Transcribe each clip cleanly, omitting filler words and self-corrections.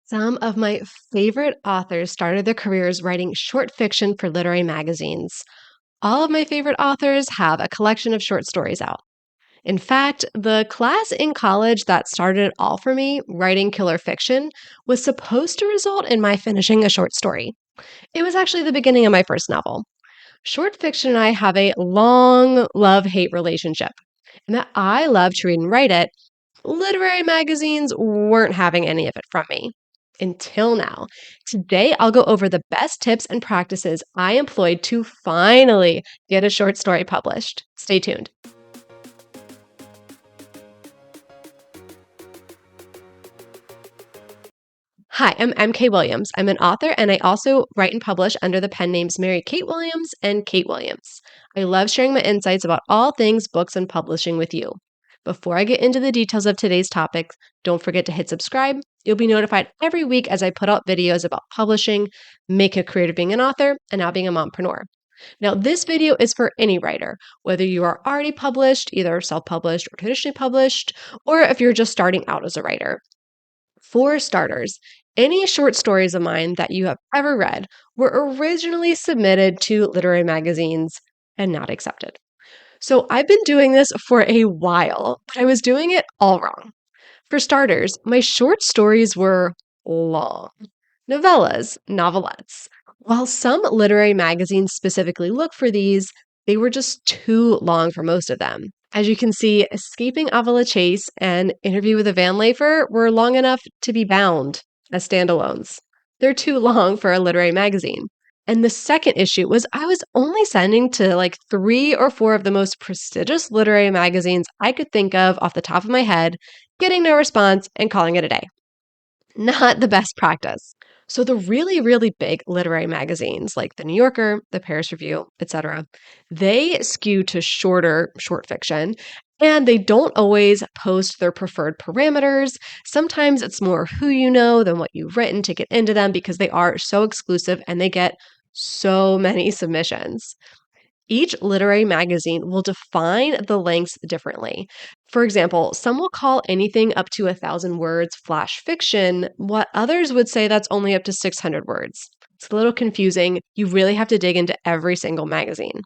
Some of my favorite authors started their careers writing short fiction for literary magazines. All of my favorite authors have a collection of short stories out. In fact, the class in college that started it all for me, writing killer fiction, was supposed to result in my finishing a short story. It was actually the beginning of my first novel. Short fiction and I have a long love hate relationship, and that I love to read and write it. Literary magazines weren't having any of it from me. Until now. Today, I'll go over the best tips and practices I employed to finally get a short story published. Stay tuned. Hi, I'm MK Williams. I'm an author and I also write and publish under the pen names Mary Kate Williams and Kate Williams. I love sharing my insights about all things books and publishing with you. Before I get into the details of today's topic, don't forget to hit subscribe. You'll be notified every week as I put out videos about publishing, making a career of being an author, and now being a mompreneur. Now, this video is for any writer, whether you are already published, either self-published or traditionally published, or if you're just starting out as a writer. For starters, any short stories of mine that you have ever read were originally submitted to literary magazines and not accepted. So I've been doing this for a while, but I was doing it all wrong. For starters, my short stories were long. Novelettes. While some literary magazines specifically look for these, they were just too long for most of them. As you can see, Escaping Avila Chase and Interview with a Vanlifer were long enough to be bound as standalones. They're too long for a literary magazine. And the second issue was I was only sending to like 3 or 4 of the most prestigious literary magazines I could think of off the top of my head, getting no response and calling it a day. Not the best practice. So the really, really big literary magazines like the New Yorker, the Paris Review, etc., they skew to shorter short fiction and they don't always post their preferred parameters. Sometimes it's more who you know than what you've written to get into them because they are so exclusive and they get so many submissions. Each literary magazine will define the lengths differently. For example, some will call anything up to 1,000 words flash fiction, what others would say that's only up to 600 words. It's a little confusing. You really have to dig into every single magazine.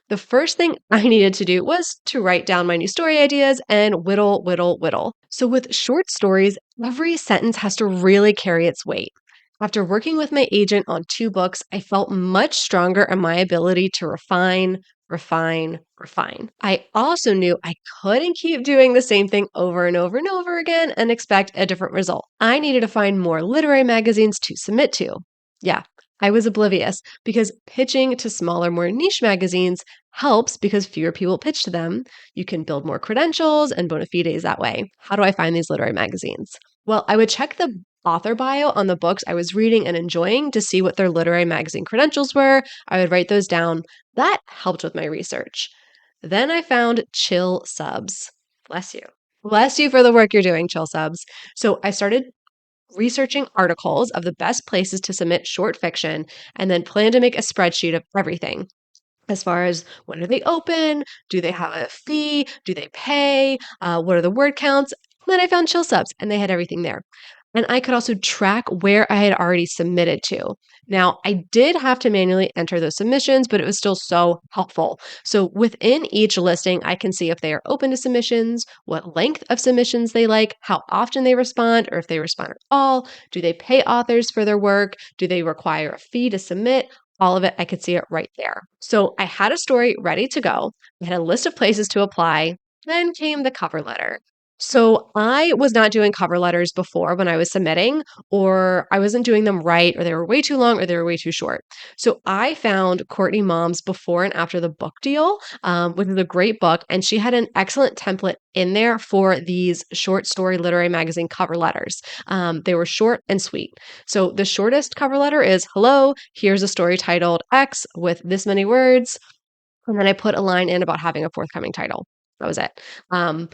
The first thing I needed to do was to write down my new story ideas and whittle, whittle, whittle. So with short stories, every sentence has to really carry its weight. After working with my agent on 2 books, I felt much stronger in my ability to refine, refine, refine. I also knew I couldn't keep doing the same thing over and over and over again and expect a different result. I needed to find more literary magazines to submit to. Yeah, I was oblivious because pitching to smaller, more niche magazines helps because fewer people pitch to them. You can build more credentials and bona fides that way. How do I find these literary magazines? Well, I would check the author bio on the books I was reading and enjoying to see what their literary magazine credentials were. I would write those down. That helped with my research. Then I found Chill Subs. Bless you. Bless you for the work you're doing, Chill Subs. So I started researching articles of the best places to submit short fiction and then plan to make a spreadsheet of everything. As far as when are they open? Do they have a fee? Do they pay? What are the word counts? Then I found Chill Subs and they had everything there. And I could also track where I had already submitted to. Now, I did have to manually enter those submissions, but it was still so helpful. So within each listing, I can see if they are open to submissions, what length of submissions they like, how often they respond, or if they respond at all. Do they pay authors for their work? Do they require a fee to submit? All of it, I could see it right there. So I had a story ready to go. I had a list of places to apply. Then came the cover letter. So I was not doing cover letters before when I was submitting, or I wasn't doing them right, or they were way too long, or they were way too short. So I found Courtney Mom's Before and After the Book Deal, which is a great book, and she had an excellent template in there for these short story literary magazine cover letters. They were short and sweet. So the shortest cover letter is, "Hello, here's a story titled X with this many words." And then I put a line in about having a forthcoming title. That was it. Um,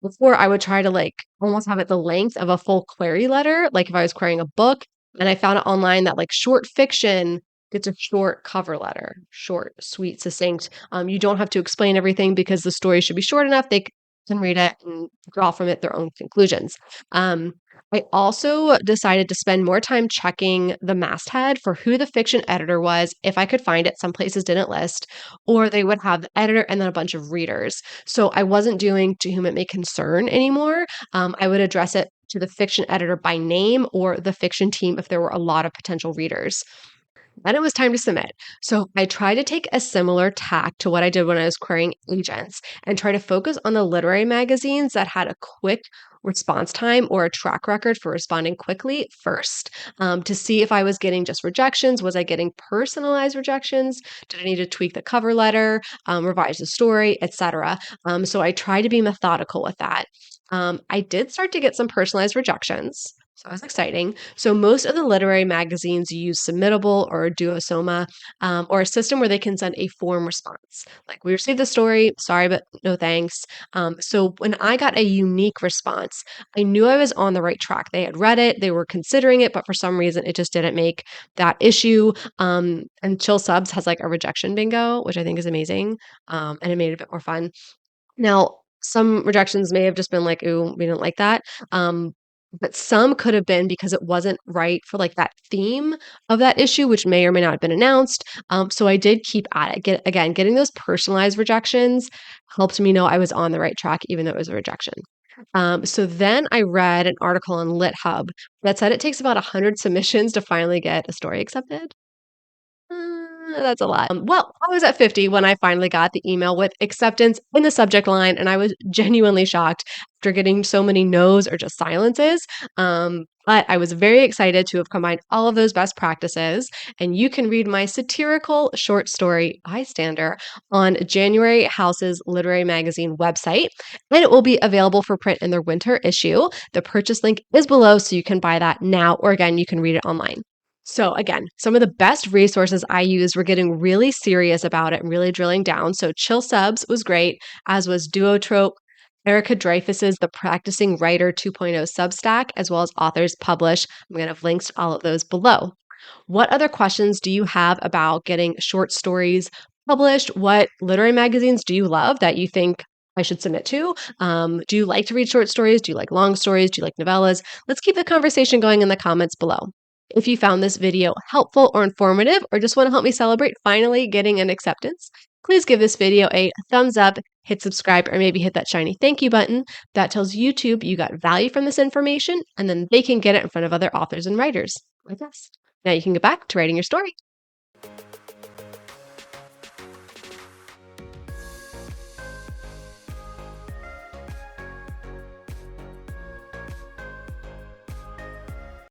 Before I would try to like almost have it the length of a full query letter, like if I was querying a book, and I found it online that like short fiction gets a short cover letter, short, sweet, succinct. You don't have to explain everything because the story should be short enough they can read it and draw from it their own conclusions. I also decided to spend more time checking the masthead for who the fiction editor was, if I could find it. Some places didn't list, or they would have the editor and then a bunch of readers. So I wasn't doing to whom it may concern anymore. I would address it to the fiction editor by name or the fiction team if there were a lot of potential readers. Then it was time to submit. So I tried to take a similar tack to what I did when I was querying agents and try to focus on the literary magazines that had a quick response time or a track record for responding quickly first, to see if I was getting just rejections. Was I getting personalized rejections? Did I need to tweak the cover letter, revise the story, etc.? So I tried to be methodical with that. I did start to get some personalized rejections. So that was exciting. So most of the literary magazines use Submittable or Duosoma, or a system where they can send a form response. Like, we received the story, sorry, but no thanks. So when I got a unique response, I knew I was on the right track. They had read it, they were considering it, but for some reason it just didn't make that issue. And Chill Subs has like a rejection bingo, which I think is amazing. And it made it a bit more fun. Now, some rejections may have just been like, "Ooh, we didn't like that." Um, but some could have been because it wasn't right for, like, that theme of that issue, which may or may not have been announced. So I did keep at it. Getting those personalized rejections helped me know I was on the right track, even though it was a rejection. So then I read an article on LitHub that said it takes about 100 submissions to finally get a story accepted. That's a lot. Well, I was at 50 when I finally got the email with acceptance in the subject line, and I was genuinely shocked after getting so many no's or just silences. But I was very excited to have combined all of those best practices, and you can read my satirical short story, Bystander, on January House's literary magazine website, and it will be available for print in their winter issue. The purchase link is below, so you can buy that now, or again, you can read it online. So again, some of the best resources I used were getting really serious about it and really drilling down. So Chill Subs was great, as was Duotrope, Erica Dreyfus's The Practicing Writer 2.0 Substack, as well as Authors Publish. I'm going to have links to all of those below. What other questions do you have about getting short stories published? What literary magazines do you love that you think I should submit to? Do you like to read short stories? Do you like long stories? Do you like novellas? Let's keep the conversation going in the comments below. If you found this video helpful or informative, or just want to help me celebrate finally getting an acceptance, please give this video a thumbs up, hit subscribe, or maybe hit that shiny thank you button. That tells YouTube you got value from this information, and then they can get it in front of other authors and writers like us. Now you can get back to writing your story.